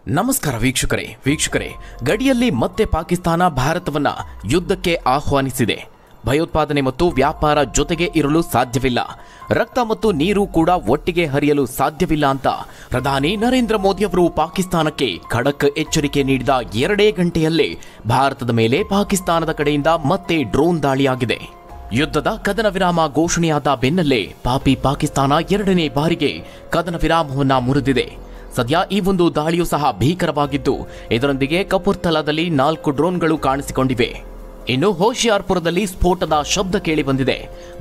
ನಮಸ್ಕಾರ ವೀಕ್ಷಕರೇ ಗಡಿಯಲ್ಲಿ ಮತ್ತೆ ಪಾಕಿಸ್ತಾನ ಭಾರತವನ್ನ ಯುದ್ಧಕ್ಕೆ ಆಹ್ವಾನಿಸಿದೆ. ಭಯೋತ್ಪಾದನೆ ಮತ್ತು ವ್ಯಾಪಾರ ಜೊತೆಗೆ ಇರಲು ಸಾಧ್ಯವಿಲ್ಲ, ರಕ್ತ ಮತ್ತು ನೀರು ಕೂಡ ಒಟ್ಟಿಗೆ ಹರಿಯಲು ಸಾಧ್ಯವಿಲ್ಲ ಅಂತ ಪ್ರಧಾನಿ ನರೇಂದ್ರ ಮೋದಿ ಅವರು ಪಾಕಿಸ್ತಾನಕ್ಕೆ ಖಡಕ್ ಎಚ್ಚರಿಕೆ ನೀಡಿದ 2 ಗಂಟೆಯಲ್ಲೇ ಭಾರತದ ಮೇಲೆ ಪಾಕಿಸ್ತಾನದ ಕಡೆಯಿಂದ ಮತ್ತೆ ಡ್ರೋನ್ ದಾಳಿಯಾಗಿದೆ. ಯುದ್ಧದ ಕದನ ವಿರಾಮ ಘೋಷಣೆಯಾದ ಬೆನ್ನಲ್ಲೇ ಪಾಕಿಸ್ತಾನ 2ನೇ ಬಾರಿಗೆ ಕದನ ವಿರಾಮವನ್ನ ಮುರಿದಿದೆ. ಸದ್ಯ ಈ ಒಂದು ದಾಳಿಯೂ ಸಹ ಭೀಕರವಾಗಿದ್ದು, ಇದರೊಂದಿಗೆ ಕಪೂರ್ತಲಾದಲ್ಲಿ 4 ಡ್ರೋನ್ಗಳು ಕಾಣಿಸಿಕೊಂಡಿವೆ. ಇನ್ನು ಹೋಶಿಯಾರ್ಪುರದಲ್ಲಿ ಸ್ಫೋಟದ ಶಬ್ದ ಕೇಳಿ ಬಂದಿದೆ.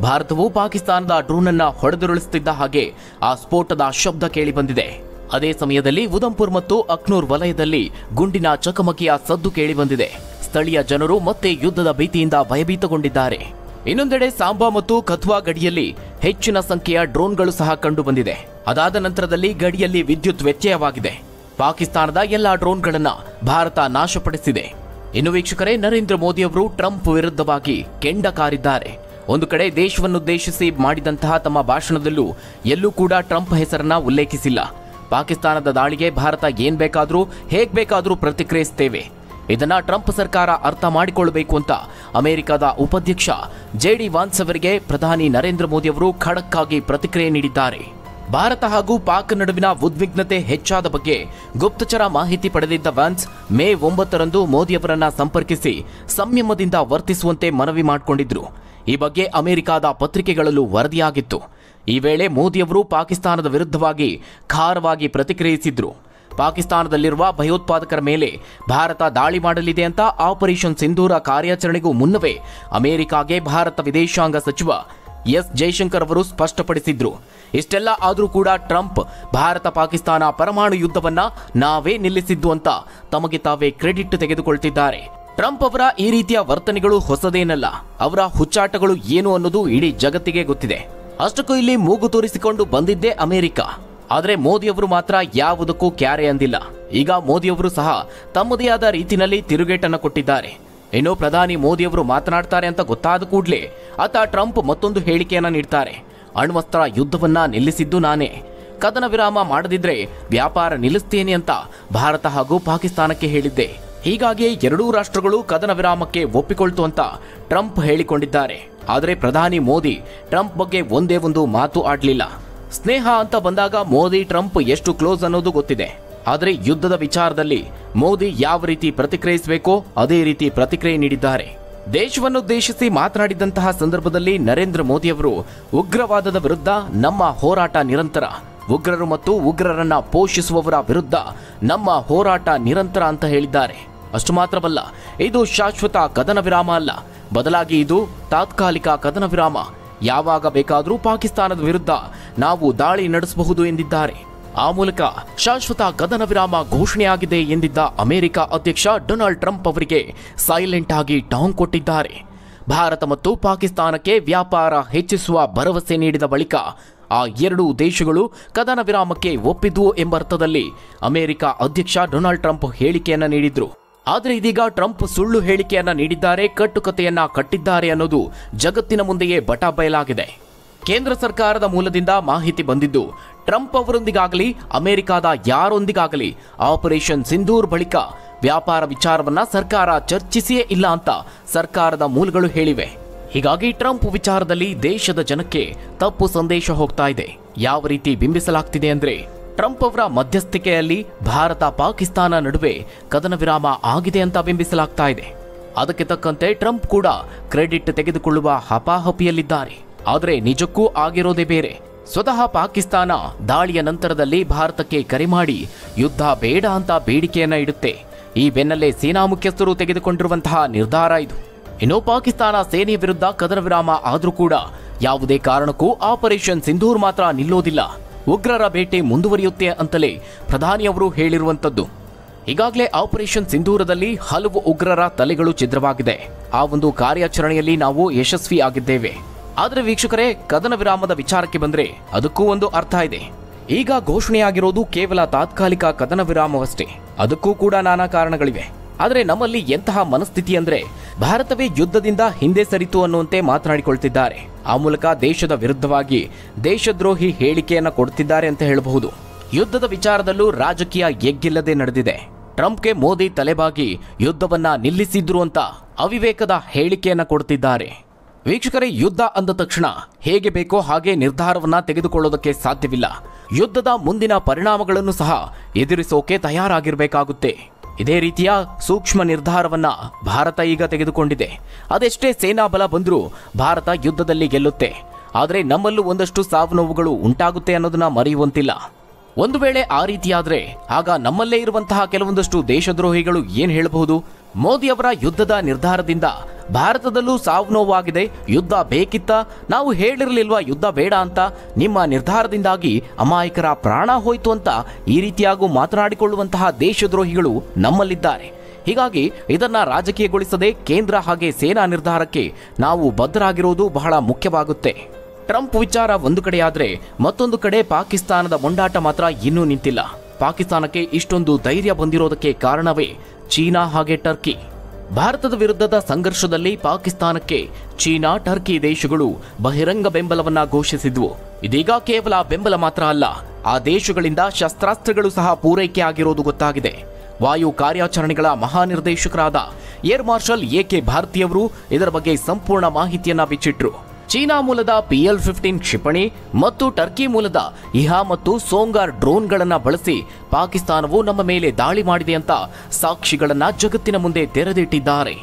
ಭಾರತವು ಪಾಕಿಸ್ತಾನದ ಡ್ರೋನ್ ಅನ್ನ ಹೊಡೆದುರುಳಿಸುತ್ತಿದ್ದ ಹಾಗೆ ಆ ಸ್ಫೋಟದ ಶಬ್ದ ಕೇಳಿ ಬಂದಿದೆ. ಅದೇ ಸಮಯದಲ್ಲಿ ಉಧಂಪುರ್ ಮತ್ತು ಅಖ್ನೂರ್ ವಲಯದಲ್ಲಿ ಗುಂಡಿನ ಚಕಮಕಿಯ ಸದ್ದು ಕೇಳಿ ಬಂದಿದೆ. ಸ್ಥಳೀಯ ಜನರು ಮತ್ತೆ ಯುದ್ಧದ ಭೀತಿಯಿಂದ ಭಯಭೀತಗೊಂಡಿದ್ದಾರೆ. ಇನ್ನೊಂದೆಡೆ ಸಾಂಬಾ ಮತ್ತು ಕಥುವಾ ಗಡಿಯಲ್ಲಿ ಹೆಚ್ಚಿನ ಸಂಖ್ಯೆಯ ಡ್ರೋನ್ಗಳು ಸಹ ಕಂಡು ಬಂದಿದೆ. ಅದಾದ ನಂತರದಲ್ಲಿ ಗಡಿಯಲ್ಲಿ ವಿದ್ಯುತ್ ವ್ಯತ್ಯಯವಾಗಿದೆ. ಪಾಕಿಸ್ತಾನದ ಎಲ್ಲಾ ಡ್ರೋನ್ಗಳನ್ನ ಭಾರತ ನಾಶಪಡಿಸಿದೆ. ಇನ್ನು ವೀಕ್ಷಕರೇ, ನರೇಂದ್ರ ಮೋದಿ ಅವರು ಟ್ರಂಪ್ ವಿರುದ್ಧವಾಗಿ ಕೆಂಡ ಕಾರಿದ್ದಾರೆ. ಒಂದು ಕಡೆ ದೇಶವನ್ನುದ್ದೇಶಿಸಿ ಮಾಡಿದಂತಹ ತಮ್ಮ ಭಾಷಣದಲ್ಲೂ ಎಲ್ಲೂ ಕೂಡ ಟ್ರಂಪ್ ಹೆಸರನ್ನ ಉಲ್ಲೇಖಿಸಿಲ್ಲ. ಪಾಕಿಸ್ತಾನದ ದಾಳಿಗೆ ಭಾರತ ಏನ್ ಬೇಕಾದ್ರೂ ಹೇಗ್ ಬೇಕಾದ್ರೂ ಪ್ರತಿಕ್ರಿಯಿಸುತ್ತೇವೆ, ಇದನ್ನ ಟ್ರಂಪ್ ಸರ್ಕಾರ ಅರ್ಥ ಮಾಡಿಕೊಳ್ಳಬೇಕು ಅಂತ ಅಮೆರಿಕದ ಉಪಾಧ್ಯಕ್ಷ JD ವಾನ್ಸ್ ಅವರಿಗೆ ಪ್ರಧಾನಿ ನರೇಂದ್ರ ಮೋದಿ ಅವರು ಖಡಕ್ ಆಗಿ ಪ್ರತಿಕ್ರಿಯೆ ನೀಡಿದ್ದಾರೆ. ಭಾರತ ಹಾಗೂ ಪಾಕ್ ನಡುವಿನ ಉದ್ವಿಗ್ನತೆ ಹೆಚ್ಚಾದ ಬಗ್ಗೆ ಗುಪ್ತಚರ ಮಾಹಿತಿ ಪಡೆದಿದ್ದ ವಾನ್ಸ್ ಮೇ 9ರಂದು ಮೋದಿ ಅವರನ್ನ ಸಂಪರ್ಕಿಸಿ ಸಂಯಮದಿಂದ ವರ್ತಿಸುವಂತೆ ಮನವಿ ಮಾಡಿಕೊಂಡಿದ್ರು. ಈ ಬಗ್ಗೆ ಅಮೆರಿಕದ ಪತ್ರಿಕೆಗಳಲ್ಲೂ ವರದಿಯಾಗಿತ್ತು. ಈ ವೇಳೆ ಮೋದಿ ಅವರು ಪಾಕಿಸ್ತಾನದ ವಿರುದ್ಧವಾಗಿ ಖಾರವಾಗಿ ಪ್ರತಿಕ್ರಿಯಿಸಿದ್ರು. ಪಾಕಿಸ್ತಾನದಲ್ಲಿರುವ ಭಯೋತ್ಪಾದಕರ ಮೇಲೆ ಭಾರತ ದಾಳಿ ಮಾಡಲಿದೆ ಅಂತ ಆಪರೇಷನ್ ಸಿಂಧೂರ ಕಾರ್ಯಾಚರಣೆಗೂ ಮುನ್ನವೇ ಅಮೆರಿಕಾಗೆ ಭಾರತ ವಿದೇಶಾಂಗ ಸಚಿವ ಎಸ್ ಜೈಶಂಕರ್ ಅವರು ಸ್ಪಷ್ಟಪಡಿಸಿದ್ರು. ಇಷ್ಟೆಲ್ಲ ಆದರೂ ಕೂಡ ಟ್ರಂಪ್ ಭಾರತ ಪಾಕಿಸ್ತಾನ ಪರಮಾಣು ಯುದ್ಧವನ್ನ ನಾವೇ ನಿಲ್ಲಿಸಿದ್ದು ಅಂತ ತಮಗೆ ತಾವೇ ಕ್ರೆಡಿಟ್ ತೆಗೆದುಕೊಳ್ತಿದ್ದಾರೆ. ಟ್ರಂಪ್ ಅವರ ಈ ರೀತಿಯ ವರ್ತನೆಗಳು ಹೊಸದೇನಲ್ಲ. ಅವರ ಹುಚ್ಚಾಟಗಳು ಏನು ಅನ್ನೋದು ಇಡೀ ಜಗತ್ತಿಗೆ ಗೊತ್ತಿದೆ. ಅಷ್ಟಕ್ಕೂ ಇಲ್ಲಿ ಮೂಗು ತೋರಿಸಿಕೊಂಡು ಬಂದಿದ್ದೇ ಅಮೆರಿಕ. ಆದರೆ ಮೋದಿಯವರು ಮಾತ್ರ ಯಾವುದಕ್ಕೂ ಕ್ಯಾರೆ ಅಂದಿಲ್ಲ. ಈಗ ಮೋದಿಯವರು ಸಹ ತಮ್ಮದೇ ಆದ ರೀತಿಯಲ್ಲಿ ತಿರುಗೇಟನ್ನು ಕೊಟ್ಟಿದ್ದಾರೆ. ಇನ್ನು ಪ್ರಧಾನಿ ಮೋದಿಯವರು ಮಾತನಾಡ್ತಾರೆ ಅಂತ ಗೊತ್ತಾದ ಕೂಡಲೇ ಆತ ಟ್ರಂಪ್ ಮತ್ತೊಂದು ಹೇಳಿಕೆಯನ್ನ ನೀಡ್ತಾರೆ. ಅಣ್ವಸ್ತ್ರ ಯುದ್ಧವನ್ನ ನಿಲ್ಲಿಸಿದ್ದು ನಾನೇ, ಕದನ ವಿರಾಮ ಮಾಡದಿದ್ರೆ ವ್ಯಾಪಾರ ನಿಲ್ಲಿಸ್ತೇನೆ ಅಂತ ಭಾರತ ಹಾಗೂ ಪಾಕಿಸ್ತಾನಕ್ಕೆ ಹೇಳಿದ್ದೆ. ಹೀಗಾಗಿ ಎರಡೂ ರಾಷ್ಟ್ರಗಳು ಕದನ ವಿರಾಮಕ್ಕೆ ಒಪ್ಪಿಕೊಳ್ತು ಅಂತ ಟ್ರಂಪ್ ಹೇಳಿಕೊಂಡಿದ್ದಾರೆ. ಆದರೆ ಪ್ರಧಾನಿ ಮೋದಿ ಟ್ರಂಪ್ ಬಗ್ಗೆ ಒಂದೇ ಒಂದು ಮಾತು ಆಡ್ಲಿಲ್ಲ. ಸ್ನೇಹ ಅಂತ ಬಂದಾಗ ಮೋದಿ ಟ್ರಂಪ್ ಎಷ್ಟು ಕ್ಲೋಸ್ ಅನ್ನೋದು ಗೊತ್ತಿದೆ. ಆದರೆ ಯುದ್ಧದ ವಿಚಾರದಲ್ಲಿ ಮೋದಿ ಯಾವ ರೀತಿ ಪ್ರತಿಕ್ರಿಯಿಸಬೇಕೋ ಅದೇ ರೀತಿ ಪ್ರತಿಕ್ರಿಯೆ ನೀಡಿದ್ದಾರೆ. ದೇಶವನ್ನುದ್ದೇಶಿಸಿ ಮಾತನಾಡಿದಂತಹ ಸಂದರ್ಭದಲ್ಲಿ ನರೇಂದ್ರ ಮೋದಿ ಅವರು ಉಗ್ರವಾದದ ವಿರುದ್ಧ ನಮ್ಮ ಹೋರಾಟ ನಿರಂತರ, ಉಗ್ರರು ಮತ್ತು ಉಗ್ರರನ್ನ ಪೋಷಿಸುವವರ ವಿರುದ್ಧ ನಮ್ಮ ಹೋರಾಟ ನಿರಂತರ ಅಂತ ಹೇಳಿದ್ದಾರೆ. ಅಷ್ಟು ಮಾತ್ರವಲ್ಲ, ಇದು ಶಾಶ್ವತ ಕದನ ವಿರಾಮ ಅಲ್ಲ, ಬದಲಾಗಿ ಇದು ತಾತ್ಕಾಲಿಕ ಕದನ ವಿರಾಮ. ಯಾವಾಗ ಬೇಕಾದರೂ ಪಾಕಿಸ್ತಾನದ ವಿರುದ್ಧ ನಾವು ದಾಳಿ ನಡೆಸಬಹುದು ಎಂದಿದ್ದಾರೆ. ಆ ಮೂಲಕ ಶಾಶ್ವತ ಕದನ ವಿರಾಮ ಘೋಷಣೆಯಾಗಿದೆ ಎಂದಿದ್ದ ಅಮೆರಿಕ ಅಧ್ಯಕ್ಷ ಡೊನಾಲ್ಡ್ ಟ್ರಂಪ್ ಅವರಿಗೆ ಸೈಲೆಂಟ್ ಆಗಿ ಟಾಂಗ್ ಕೊಟ್ಟಿದ್ದಾರೆ. ಭಾರತ ಮತ್ತು ಪಾಕಿಸ್ತಾನಕ್ಕೆ ವ್ಯಾಪಾರ ಹೆಚ್ಚಿಸುವ ಭರವಸೆ ನೀಡಿದ ಬಳಿಕ ಆ ಎರಡೂ ದೇಶಗಳು ಕದನ ವಿರಾಮಕ್ಕೆ ಒಪ್ಪಿದ್ವು ಎಂಬರ್ಥದಲ್ಲಿ ಅಮೆರಿಕ ಅಧ್ಯಕ್ಷ ಡೊನಾಲ್ಡ್ ಟ್ರಂಪ್ ಹೇಳಿಕೆಯನ್ನ ನೀಡಿದ್ರು. ಆದರೆ ಇದೀಗ ಟ್ರಂಪ್ ಸುಳ್ಳು ಹೇಳಿಕೆಯನ್ನ ನೀಡಿದ್ದಾರೆ, ಕಟ್ಟುಕತೆಯನ್ನ ಕಟ್ಟಿದ್ದಾರೆ ಅನ್ನೋದು ಜಗತ್ತಿನ ಮುಂದೆಯೇ ಬಟಾ ಬಯಲಾಗಿದೆ. ಕೇಂದ್ರ ಸರ್ಕಾರದ ಮೂಲದಿಂದ ಮಾಹಿತಿ ಬಂದಿದ್ದು, ಟ್ರಂಪ್ ಅವರೊಂದಿಗಾಗಲಿ ಅಮೆರಿಕದ ಯಾರೊಂದಿಗಾಗಲಿ ಆಪರೇಷನ್ ಸಿಂಧೂರ್ ಬಳಿಕ ವ್ಯಾಪಾರ ವಿಚಾರವನ್ನ ಸರ್ಕಾರ ಚರ್ಚಿಸಿಯೇ ಇಲ್ಲ ಅಂತ ಸರ್ಕಾರದ ಮೂಲಗಳು ಹೇಳಿವೆ. ಹೀಗಾಗಿ ಟ್ರಂಪ್ ವಿಚಾರದಲ್ಲಿ ದೇಶದ ಜನಕ್ಕೆ ತಪ್ಪು ಸಂದೇಶ ಹೋಗ್ತಾ ಇದೆ. ಯಾವ ರೀತಿ ಬಿಂಬಿಸಲಾಗ್ತಿದೆ ಅಂದ್ರೆ, ಟ್ರಂಪ್ ಅವರ ಮಧ್ಯಸ್ಥಿಕೆಯಲ್ಲಿ ಭಾರತ ಪಾಕಿಸ್ತಾನ ನಡುವೆ ಕದನ ವಿರಾಮ ಆಗಿದೆ ಅಂತ ಬಿಂಬಿಸಲಾಗ್ತಾ ಇದೆ. ಅದಕ್ಕೆ ತಕ್ಕಂತೆ ಟ್ರಂಪ್ ಕೂಡ ಕ್ರೆಡಿಟ್ ತೆಗೆದುಕೊಳ್ಳುವ ಹಪಾಹಪಿಯಲ್ಲಿದ್ದಾರೆ. ಆದರೆ ನಿಜಕ್ಕೂ ಆಗಿರೋದೇ ಬೇರೆ. ಸ್ವತಃ ಪಾಕಿಸ್ತಾನ ದಾಳಿಯ ನಂತರದಲ್ಲಿ ಭಾರತಕ್ಕೆ ಕರೆ ಮಾಡಿ ಯುದ್ಧ ಬೇಡ ಅಂತ ಬೇಡಿಕೆಯನ್ನ ಇಡುತ್ತೆ. ಈ ಬೆನ್ನಲ್ಲೇ ಸೇನಾ ಮುಖ್ಯಸ್ಥರು ತೆಗೆದುಕೊಂಡಿರುವಂತಹ ನಿರ್ಧಾರ ಇದು. ಇನ್ನು ಪಾಕಿಸ್ತಾನ ಸೇನೆಯ ವಿರುದ್ಧ ಕದನ ವಿರಾಮ ಆದ್ರೂ ಕೂಡ ಯಾವುದೇ ಕಾರಣಕ್ಕೂ ಆಪರೇಷನ್ ಸಿಂಧೂರ್ ಮಾತ್ರ ನಿಲ್ಲೋದಿಲ್ಲ, ಉಗ್ರರ ಬೇಟೆ ಮುಂದುವರಿಯುತ್ತೆ ಅಂತಲೇ ಪ್ರಧಾನಿಯವರು ಹೇಳಿರುವಂತದ್ದು. ಈಗಾಗಲೇ ಆಪರೇಷನ್ ಸಿಂಧೂರದಲ್ಲಿ ಹಲವು ಉಗ್ರರ ತಲೆಗಳು ಛಿದ್ರವಾಗಿದೆ. ಆ ಒಂದು ಕಾರ್ಯಾಚರಣೆಯಲ್ಲಿ ನಾವು ಯಶಸ್ವಿ ಆಗಿದ್ದೇವೆ. ಆದರೆ ವೀಕ್ಷಕರೇ, ಕದನ ವಿರಾಮದ ವಿಚಾರಕ್ಕೆ ಬಂದ್ರೆ ಅದಕ್ಕೂ ಒಂದು ಅರ್ಥ ಇದೆ. ಈಗ ಘೋಷಣೆಯಾಗಿರೋದು ಕೇವಲ ತಾತ್ಕಾಲಿಕ ಕದನ ವಿರಾಮವಷ್ಟೇ. ಅದಕ್ಕೂ ಕೂಡ ನಾನಾ ಕಾರಣಗಳಿವೆ. ಆದರೆ ನಮ್ಮಲ್ಲಿ ಎಂತಹ ಮನಸ್ಥಿತಿ ಅಂದ್ರೆ, ಭಾರತವೇ ಯುದ್ಧದಿಂದ ಹಿಂದೆ ಸರಿತು ಅನ್ನುವಂತೆ ಮಾತನಾಡಿಕೊಳ್ತಿದ್ದಾರೆ. ಆ ಮೂಲಕ ದೇಶದ ವಿರುದ್ಧವಾಗಿ ದೇಶದ್ರೋಹಿ ಹೇಳಿಕೆಯನ್ನ ಕೊಡ್ತಿದ್ದಾರೆ ಅಂತ ಹೇಳಬಹುದು. ಯುದ್ಧದ ವಿಚಾರದಲ್ಲೂ ರಾಜಕೀಯ ಎಗ್ಗಿಲ್ಲದೆ ನಡೆದಿದೆ. ಟ್ರಂಪ್ಗೆ ಮೋದಿ ತಲೆಬಾಗಿ ಯುದ್ಧವನ್ನ ನಿಲ್ಲಿಸಿದ್ರು ಅಂತ ಅವಿವೇಕದ ಹೇಳಿಕೆಯನ್ನ ಕೊಡ್ತಿದ್ದಾರೆ. ವೀಕ್ಷಕರೇ, ಯುದ್ಧ ಅಂದ ತಕ್ಷಣ ಹೇಗೆ ಬೇಕೋ ಹಾಗೆ ನಿರ್ಧಾರವನ್ನ ತೆಗೆದುಕೊಳ್ಳೋದಕ್ಕೆ ಸಾಧ್ಯವಿಲ್ಲ. ಯುದ್ಧದ ಮುಂದಿನ ಪರಿಣಾಮಗಳನ್ನು ಸಹ ಎದುರಿಸೋಕೆ ತಯಾರಾಗಿರಬೇಕಾಗುತ್ತೆ. ಇದೇ ರೀತಿಯ ಸೂಕ್ಷ್ಮ ನಿರ್ಧಾರವನ್ನ ಭಾರತ ಈಗ ತೆಗೆದುಕೊಂಡಿದೆ. ಅದೆಷ್ಟೇ ಸೇನಾ ಬಲ ಬಂದರೂ ಭಾರತ ಯುದ್ಧದಲ್ಲಿ ಗೆಲ್ಲುತ್ತೆ. ಆದರೆ ನಮ್ಮಲ್ಲೂ ಒಂದಷ್ಟು ಸಾವು ನೋವುಗಳು ಉಂಟಾಗುತ್ತೆ ಅನ್ನೋದನ್ನ ಮರೆಯುವಂತಿಲ್ಲ. ಒಂದು ವೇಳೆ ಆ ರೀತಿಯಾದ್ರೆ ಆಗ ನಮ್ಮಲ್ಲೇ ಇರುವಂತಹ ಕೆಲವೊಂದಷ್ಟು ದೇಶದ್ರೋಹಿಗಳು ಏನ್ ಹೇಳಬಹುದು? ಮೋದಿಯವರ ಯುದ್ಧದ ನಿರ್ಧಾರದಿಂದ ಭಾರತದಲ್ಲೂ ಸಾವು ನೋವಾಗಿದೆ, ಯುದ್ಧ ಬೇಕಿತ್ತ, ನಾವು ಹೇಳಿರಲಿಲ್ವಾ ಯುದ್ಧ ಬೇಡ ಅಂತ, ನಿಮ್ಮ ನಿರ್ಧಾರದಿಂದಾಗಿ ಅಮಾಯಕರ ಪ್ರಾಣ ಹೋಯ್ತು ಅಂತ ಈ ರೀತಿಯಾಗೂ ಮಾತನಾಡಿಕೊಳ್ಳುವಂತಹ ದೇಶದ್ರೋಹಿಗಳು ನಮ್ಮಲ್ಲಿದ್ದಾರೆ. ಹೀಗಾಗಿ ಇದನ್ನ ರಾಜಕೀಯಗೊಳಿಸದೆ ಕೇಂದ್ರ ಹಾಗೆ ಸೇನಾ ನಿರ್ಧಾರಕ್ಕೆ ನಾವು ಬದ್ಧರಾಗಿರೋದು ಬಹಳ ಮುಖ್ಯವಾಗುತ್ತೆ. ಟ್ರಂಪ್ ವಿಚಾರ ಒಂದು ಕಡೆಯಾದ್ರೆ ಮತ್ತೊಂದು ಕಡೆ ಪಾಕಿಸ್ತಾನದ ಮೊಂಡಾಟ ಮಾತ್ರ ಇನ್ನೂ ನಿಂತಿಲ್ಲ. ಪಾಕಿಸ್ತಾನಕ್ಕೆ ಇಷ್ಟೊಂದು ಧೈರ್ಯ ಬಂದಿರೋದಕ್ಕೆ ಕಾರಣವೇ ಚೀನಾ ಹಾಗೆ ಟರ್ಕಿ. ಭಾರತದ ವಿರುದ್ಧದ ಸಂಘರ್ಷದಲ್ಲಿ ಪಾಕಿಸ್ತಾನಕ್ಕೆ ಚೀನಾ, ಟರ್ಕಿ ದೇಶಗಳು ಬಹಿರಂಗ ಬೆಂಬಲವನ್ನ ಘೋಷಿಸಿದ್ವು. ಇದೀಗ ಕೇವಲ ಬೆಂಬಲ ಮಾತ್ರ ಅಲ್ಲ, ಆ ದೇಶಗಳಿಂದ ಶಸ್ತ್ರಾಸ್ತ್ರಗಳು ಸಹ ಪೂರೈಕೆ ಆಗಿರೋದು ಗೊತ್ತಾಗಿದೆ. ವಾಯು ಕಾರ್ಯಾಚರಣೆಗಳ ಮಹಾನಿರ್ದೇಶಕರಾದ ಏರ್ ಮಾರ್ಷಲ್ ಎಕೆ ಭಾರತಿಯವರು ಇದರ ಬಗ್ಗೆ ಸಂಪೂರ್ಣ ಮಾಹಿತಿಯನ್ನ ಬಿಚ್ಚಿಟ್ರು. ಚೀನಾ ಮೂಲದ PL-15 ಕ್ಷಿಪಣಿ ಮತ್ತು ಟರ್ಕಿ ಮೂಲದ ಇಹಾ ಮತ್ತು ಸೋಂಗಾರ್ ಡ್ರೋನ್ಗಳನ್ನ ಬಳಸಿ ಪಾಕಿಸ್ತಾನವು ನಮ್ಮ ಮೇಲೆ ದಾಳಿ ಮಾಡಿದೆ ಅಂತ ಸಾಕ್ಷಿಗಳನ್ನ ಜಗತ್ತಿನ ಮುಂದೆ ತೆರೆದಿಟ್ಟಿದ್ದಾರೆ.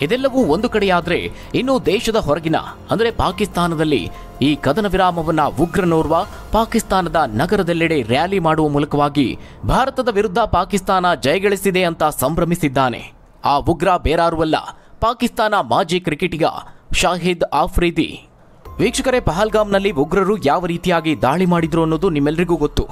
ಇದೆಲ್ಲವೂ ಒಂದು ಕಡೆಯಾದ್ರೆ ಇನ್ನು ದೇಶದ ಹೊರಗಿನ ಅಂದ್ರೆ ಪಾಕಿಸ್ತಾನದಲ್ಲಿ ಈ ಕದನ ವಿರಾಮವನ್ನ ಉಗ್ರನೋರ್ವ ಪಾಕಿಸ್ತಾನದ ನಗರದೆಲ್ಲೆಡೆ ರ್ಯಾಲಿ ಮಾಡುವ ಮೂಲಕವಾಗಿ ಭಾರತದ ವಿರುದ್ಧ ಪಾಕಿಸ್ತಾನ ಜಯಗಳಿಸಿದೆ ಅಂತ ಸಂಭ್ರಮಿಸಿದ್ದಾನೆ. ಆ ಉಗ್ರ ಬೇರಾರುವಲ್ಲ, ಪಾಕಿಸ್ತಾನ ಮಾಜಿ ಕ್ರಿಕೆಟಿಗ ಶಾಹಿದ್ ಆಫ್ರಿದಿ. ವೀಕ್ಷಕರೇ, ಪಹಲ್ಗಾಮ್ನಲ್ಲಿ ಉಗ್ರರು ಯಾವ ರೀತಿಯಾಗಿ ದಾಳಿ ಮಾಡಿದ್ರು ಅನ್ನೋದು ನಿಮ್ಮೆಲ್ಲರಿಗೂ ಗೊತ್ತು.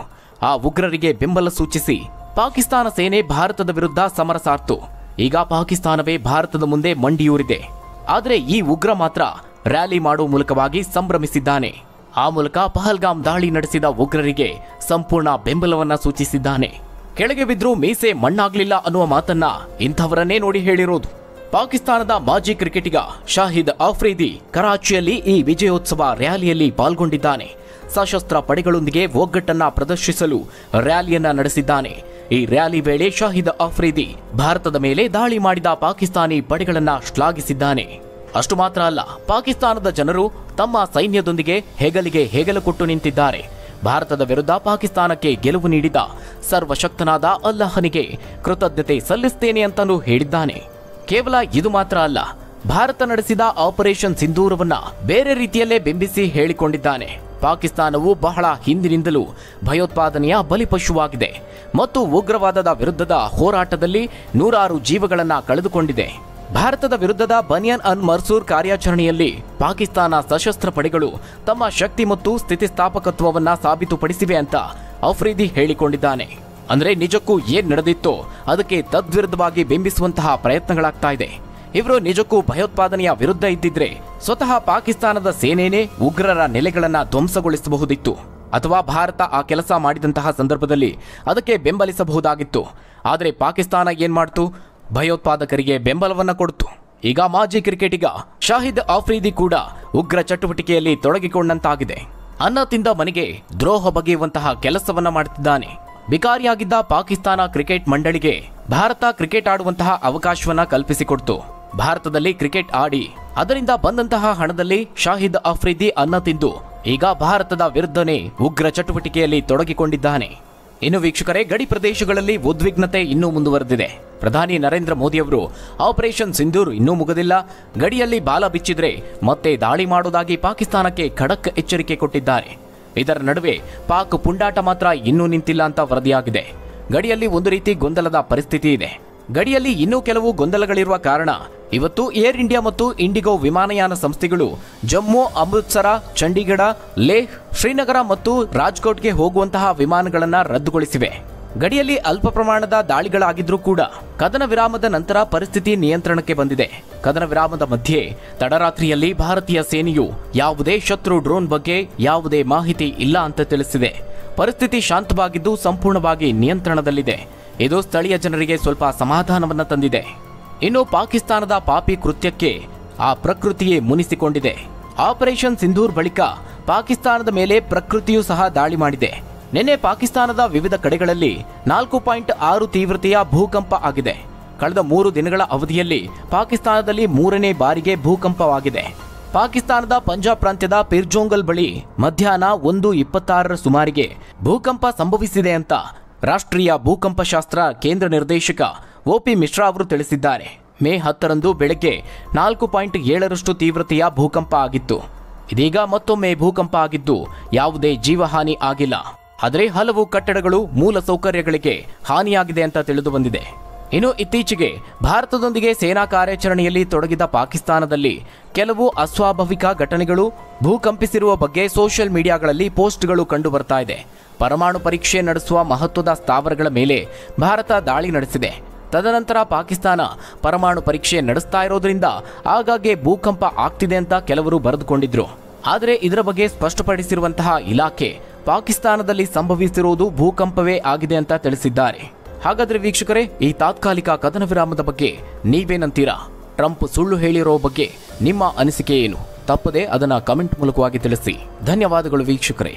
ಆ ಉಗ್ರರಿಗೆ ಬೆಂಬಲ ಸೂಚಿಸಿ ಪಾಕಿಸ್ತಾನ ಸೇನೆ ಭಾರತದ ವಿರುದ್ಧ ಸಮರ ಸಾರ್ತು. ಈಗ ಪಾಕಿಸ್ತಾನವೇ ಭಾರತದ ಮುಂದೆ ಮಂಡಿಯೂರಿದೆ. ಆದರೆ ಈ ಉಗ್ರ ಮಾತ್ರ ರ್ಯಾಲಿ ಮಾಡುವ ಮೂಲಕವಾಗಿ ಸಂಭ್ರಮಿಸಿದ್ದಾನೆ. ಆ ಮೂಲಕ ಪಹಲ್ಗಾಮ್ ದಾಳಿ ನಡೆಸಿದ ಉಗ್ರರಿಗೆ ಸಂಪೂರ್ಣ ಬೆಂಬಲವನ್ನ ಸೂಚಿಸಿದ್ದಾನೆ. ಕೆಳಗೆ ಬಿದ್ರೂ ಮೀಸೆ ಮಣ್ಣಾಗ್ಲಿಲ್ಲ ಅನ್ನುವ ಮಾತನ್ನ ಇಂಥವರನ್ನೇ ನೋಡಿ ಹೇಳಿರೋದು. ಪಾಕಿಸ್ತಾನದ ಮಾಜಿ ಕ್ರಿಕೆಟಿಗ ಶಾಹಿದ್ ಆಫ್ರಿದಿ ಕರಾಚಿಯಲ್ಲಿ ಈ ವಿಜಯೋತ್ಸವ ರ್ಯಾಲಿಯಲ್ಲಿ ಪಾಲ್ಗೊಂಡಿದ್ದಾನೆ. ಸಶಸ್ತ್ರ ಪಡೆಗಳೊಂದಿಗೆ ಒಗ್ಗಟ್ಟನ್ನ ಪ್ರದರ್ಶಿಸಲು ರ್ಯಾಲಿಯನ್ನ ನಡೆಸಿದ್ದಾನೆ. ಈ ರ್ಯಾಲಿ ವೇಳೆ ಶಾಹಿದ್ ಆಫ್ರಿದಿ ಭಾರತದ ಮೇಲೆ ದಾಳಿ ಮಾಡಿದ ಪಾಕಿಸ್ತಾನಿ ಪಡೆಗಳನ್ನ ಶ್ಲಾಘಿಸಿದ್ದಾನೆ. ಅಷ್ಟು ಮಾತ್ರ ಅಲ್ಲ, ಪಾಕಿಸ್ತಾನದ ಜನರು ತಮ್ಮ ಸೈನ್ಯದೊಂದಿಗೆ ಹೆಗಲಿಗೆ ಹೆಗಲು ಕೊಟ್ಟು ನಿಂತಿದ್ದಾರೆ. ಭಾರತದ ವಿರುದ್ಧ ಪಾಕಿಸ್ತಾನಕ್ಕೆ ಗೆಲುವು ನೀಡಿದ ಸರ್ವಶಕ್ತನಾದ ಅಲ್ಲಾಹನಿಗೆ ಕೃತಜ್ಞತೆ ಸಲ್ಲಿಸುತ್ತೇನೆ ಅಂತಲೂ ಹೇಳಿದ್ದಾನೆ. ಕೇವಲ ಇದು ಮಾತ್ರ ಅಲ್ಲ, ಭಾರತ ನಡೆಸಿದ ಆಪರೇಷನ್ ಸಿಂಧೂರವನ್ನ ಬೇರೆ ರೀತಿಯಲ್ಲೇ ಬಿಂಬಿಸಿ ಹೇಳಿಕೊಂಡಿದ್ದಾನೆ. ಪಾಕಿಸ್ತಾನವು ಬಹಳ ಹಿಂದಿನಿಂದಲೂ ಭಯೋತ್ಪಾದನೆಯ ಬಲಿಪಶುವಾಗಿದೆ ಮತ್ತು ಉಗ್ರವಾದದ ವಿರುದ್ಧದ ಹೋರಾಟದಲ್ಲಿ ನೂರಾರು ಜೀವಗಳನ್ನ ಕಳೆದುಕೊಂಡಿದೆ. ಭಾರತದ ವಿರುದ್ಧದ ಬನಿಯನ್ ಅನ್ ಮರ್ಸೂರ್ ಕಾರ್ಯಾಚರಣೆಯಲ್ಲಿ ಪಾಕಿಸ್ತಾನ ಸಶಸ್ತ್ರ ಪಡೆಗಳು ತಮ್ಮ ಶಕ್ತಿ ಮತ್ತು ಸ್ಥಿತಿಸ್ಥಾಪಕತ್ವವನ್ನ ಸಾಬೀತುಪಡಿಸಿವೆ ಅಂತ ಅಫ್ರಿದಿ ಹೇಳಿಕೊಂಡಿದ್ದಾನೆ. ಅಂದ್ರೆ ನಿಜಕ್ಕೂ ಏನ್ ನಡೆದಿತ್ತೋ ಅದಕ್ಕೆ ತದ್ವಿರುದ್ಧವಾಗಿ ಬಿಂಬಿಸುವಂತಹ ಪ್ರಯತ್ನಗಳಾಗ್ತಾ ಇದೆ. ಇವರು ನಿಜಕ್ಕೂ ಭಯೋತ್ಪಾದನೆಯ ವಿರುದ್ಧ ಇದ್ದಿದ್ರೆ ಸ್ವತಃ ಪಾಕಿಸ್ತಾನದ ಸೇನೆನೇ ಉಗ್ರರ ನೆಲೆಗಳನ್ನ ಧ್ವಂಸಗೊಳಿಸಬಹುದಿತ್ತು, ಅಥವಾ ಭಾರತ ಆ ಕೆಲಸ ಮಾಡಿದಂತಹ ಸಂದರ್ಭದಲ್ಲಿ ಅದಕ್ಕೆ ಬೆಂಬಲಿಸಬಹುದಾಗಿತ್ತು. ಆದರೆ ಪಾಕಿಸ್ತಾನ ಏನ್ ಮಾಡ್ತು? ಭಯೋತ್ಪಾದಕರಿಗೆ ಬೆಂಬಲವನ್ನ ಕೊಡ್ತು. ಈಗ ಮಾಜಿ ಕ್ರಿಕೆಟಿಗ ಶಾಹಿದ್ ಆಫ್ರಿದಿ ಕೂಡ ಉಗ್ರ ಚಟುವಟಿಕೆಯಲ್ಲಿ ತೊಡಗಿಕೊಂಡಂತಾಗಿದೆ. ಅನ್ನ ತಿಂದ ಮನೆಗೆ ದ್ರೋಹ ಬಗೆಯುವಂತಹ ಕೆಲಸವನ್ನ ಮಾಡುತ್ತಿದ್ದಾನೆ. ಬಿಕಾರಿಯಾಗಿದ್ದ ಪಾಕಿಸ್ತಾನ ಕ್ರಿಕೆಟ್ ಮಂಡಳಿಗೆ ಭಾರತ ಕ್ರಿಕೆಟ್ ಆಡುವಂತಹ ಅವಕಾಶವನ್ನ ಕಲ್ಪಿಸಿಕೊಡ್ತು. ಭಾರತದಲ್ಲಿ ಕ್ರಿಕೆಟ್ ಆಡಿ ಅದರಿಂದ ಬಂದಂತಹ ಹಣದಲ್ಲಿ ಶಾಹಿದ್ ಆಫ್ರಿದಿ ಅನ್ನ ತಿಂದು ಈಗ ಭಾರತದ ವಿರುದ್ಧನೇ ಉಗ್ರ ಚಟುವಟಿಕೆಯಲ್ಲಿ ತೊಡಗಿಕೊಂಡಿದ್ದಾನೆ. ಇನ್ನು ವೀಕ್ಷಕರೇ, ಗಡಿ ಪ್ರದೇಶಗಳಲ್ಲಿ ಉದ್ವಿಗ್ನತೆ ಇನ್ನೂ ಮುಂದುವರೆದಿದೆ. ಪ್ರಧಾನಿ ನರೇಂದ್ರ ಮೋದಿಯವರು ಆಪರೇಷನ್ ಸಿಂಧೂರ್ ಇನ್ನೂ ಮುಗಿದಿಲ್ಲ, ಗಡಿಯಲ್ಲಿ ಬಾಲ ಬಿಚ್ಚಿದ್ರೆ ಮತ್ತೆ ದಾಳಿ ಮಾಡೋದಾಗಿ ಪಾಕಿಸ್ತಾನಕ್ಕೆ ಖಡಕ್ ಎಚ್ಚರಿಕೆ ಕೊಟ್ಟಿದ್ದಾರೆ. ಇದರ ನಡುವೆ ಪಾಕ್ ಪುಂಡಾಟ ಮಾತ್ರ ಇನ್ನೂ ನಿಂತಿಲ್ಲ ಅಂತ ವರದಿಯಾಗಿದೆ. ಗಡಿಯಲ್ಲಿ ಒಂದು ರೀತಿ ಗೊಂದಲದ ಪರಿಸ್ಥಿತಿ ಇದೆ. ಗಡಿಯಲ್ಲಿ ಇನ್ನೂ ಕೆಲವು ಗೊಂದಲಗಳಿರುವ ಕಾರಣ ಇವತ್ತು ಏರ್ ಇಂಡಿಯಾ ಮತ್ತು ಇಂಡಿಗೋ ವಿಮಾನಯಾನ ಸಂಸ್ಥೆಗಳು ಜಮ್ಮು, ಅಮೃತ್ಸರ, ಚಂಡೀಗಢ, ಲೇಹ್, ಶ್ರೀನಗರ ಮತ್ತು ರಾಜ್ಕೋಟ್ಗೆ ಹೋಗುವಂತಹ ವಿಮಾನಗಳನ್ನು ರದ್ದುಗೊಳಿಸಿವೆ. ಗಡಿಯಲ್ಲಿ ಅಲ್ಪ ಪ್ರಮಾಣದ ದಾಳಿಗಳಾಗಿದ್ರೂ ಕೂಡ ಕದನ ವಿರಾಮದ ನಂತರ ಪರಿಸ್ಥಿತಿ ನಿಯಂತ್ರಣಕ್ಕೆ ಬಂದಿದೆ. ಕದನ ವಿರಾಮದ ಮಧ್ಯೆ ತಡರಾತ್ರಿಯಲ್ಲಿ ಭಾರತೀಯ ಸೇನೆಯು ಯಾವುದೇ ಶತ್ರು ಡ್ರೋನ್ ಬಗ್ಗೆ ಯಾವುದೇ ಮಾಹಿತಿ ಇಲ್ಲ ಅಂತ ತಿಳಿಸಿದೆ. ಪರಿಸ್ಥಿತಿ ಶಾಂತವಾಗಿದ್ದು ಸಂಪೂರ್ಣವಾಗಿ ನಿಯಂತ್ರಣದಲ್ಲಿದೆ. ಇದು ಸ್ಥಳೀಯ ಜನರಿಗೆ ಸ್ವಲ್ಪ ಸಮಾಧಾನವನ್ನ ತಂದಿದೆ. ಇನ್ನು ಪಾಕಿಸ್ತಾನದ ಪಾಪಿ ಕೃತ್ಯಕ್ಕೆ ಆ ಪ್ರಕೃತಿಯೇ ಮುನಿಸಿಕೊಂಡಿದೆ. ಆಪರೇಷನ್ ಸಿಂಧೂರ್ ಬಳಿಕ ಪಾಕಿಸ್ತಾನದ ಮೇಲೆ ಪ್ರಕೃತಿಯೂ ಸಹ ದಾಳಿ ಮಾಡಿದೆ. ನಿನ್ನೆ ಪಾಕಿಸ್ತಾನದ ವಿವಿಧ ಕಡೆಗಳಲ್ಲಿ 4.6 ತೀವ್ರತೆಯ ಭೂಕಂಪ ಆಗಿದೆ. ಕಳೆದ 3 ದಿನಗಳ ಅವಧಿಯಲ್ಲಿ ಪಾಕಿಸ್ತಾನದಲ್ಲಿ 3ನೇ ಬಾರಿಗೆ ಭೂಕಂಪವಾಗಿದೆ. ಪಾಕಿಸ್ತಾನದ ಪಂಜಾಬ್ ಪ್ರಾಂತ್ಯದ ಪಿರ್ಜೋಂಗಲ್ ಬಳಿ ಮಧ್ಯಾಹ್ನ 1:26 ಸುಮಾರಿಗೆ ಭೂಕಂಪ ಸಂಭವಿಸಿದೆ ಅಂತ ರಾಷ್ಟ್ರೀಯ ಭೂಕಂಪ ಶಾಸ್ತ್ರ ಕೇಂದ್ರ ನಿರ್ದೇಶಕ ಒಪಿ ಮಿಶ್ರಾ ಅವರು ತಿಳಿಸಿದ್ದಾರೆ. ಮೇ 10ರಂದು ಬೆಳಗ್ಗೆ 4.7ರಷ್ಟು ತೀವ್ರತೆಯ ಭೂಕಂಪ ಆಗಿತ್ತು. ಇದೀಗ ಮತ್ತೊಮ್ಮೆ ಭೂಕಂಪ ಆಗಿದ್ದು ಯಾವುದೇ ಜೀವಹಾನಿ ಆಗಿಲ್ಲ. ಆದರೆ ಹಲವು ಕಟ್ಟಡಗಳು ಮೂಲ ಸೌಕರ್ಯಗಳಿಗೆ ಹಾನಿಯಾಗಿದೆ ಅಂತ ತಿಳಿದು ಬಂದಿದೆ. ಇನ್ನು ಇತ್ತೀಚೆಗೆ ಭಾರತದೊಂದಿಗೆ ಸೇನಾ ಕಾರ್ಯಾಚರಣೆಯಲ್ಲಿ ತೊಡಗಿದ ಪಾಕಿಸ್ತಾನದಲ್ಲಿ ಕೆಲವು ಅಸ್ವಾಭಾವಿಕ ಘಟನೆಗಳು ಭೂಕಂಪಿಸಿರುವ ಬಗ್ಗೆ ಸೋಷಿಯಲ್ ಮೀಡಿಯಾಗಳಲ್ಲಿ ಪೋಸ್ಟ್ಗಳು ಕಂಡು ಬರ್ತಾ ಇದೆ. ಪರಮಾಣು ಪರೀಕ್ಷೆ ನಡೆಸುವ ಮಹತ್ವದ ಸ್ಥಾವರಗಳ ಮೇಲೆ ಭಾರತ ದಾಳಿ ನಡೆಸಿದೆ. ತದನಂತರ ಪಾಕಿಸ್ತಾನ ಪರಮಾಣು ಪರೀಕ್ಷೆ ನಡೆಸ್ತಾ ಇರೋದ್ರಿಂದ ಆಗಾಗ್ಗೆ ಭೂಕಂಪ ಆಗ್ತಿದೆ ಅಂತ ಕೆಲವರು ಬರೆದುಕೊಂಡಿದ್ರು. ಆದರೆ ಇದರ ಬಗ್ಗೆ ಸ್ಪಷ್ಟಪಡಿಸಿರುವಂತಹ ಇಲಾಖೆ ಪಾಕಿಸ್ತಾನದಲ್ಲಿ ಸಂಭವಿಸಿರುವುದು ಭೂಕಂಪವೇ ಆಗಿದೆ ಅಂತ ತಿಳಿಸಿದ್ದಾರೆ. ಹಾಗಾದ್ರೆ ವೀಕ್ಷಕರೇ, ಈ ತಾತ್ಕಾಲಿಕ ಕದನ ವಿರಾಮದ ಬಗ್ಗೆ ನೀವೇನಂತೀರಾ? ಟ್ರಂಪ್ ಸುಳ್ಳು ಹೇಳಿರೋ ಬಗ್ಗೆ ನಿಮ್ಮ ಅನಿಸಿಕೆ ಏನು? ತಪ್ಪದೆ ಅದನ್ನ ಕಮೆಂಟ್ ಮೂಲಕವಾಗಿ ತಿಳಿಸಿ. ಧನ್ಯವಾದಗಳು ವೀಕ್ಷಕರೇ.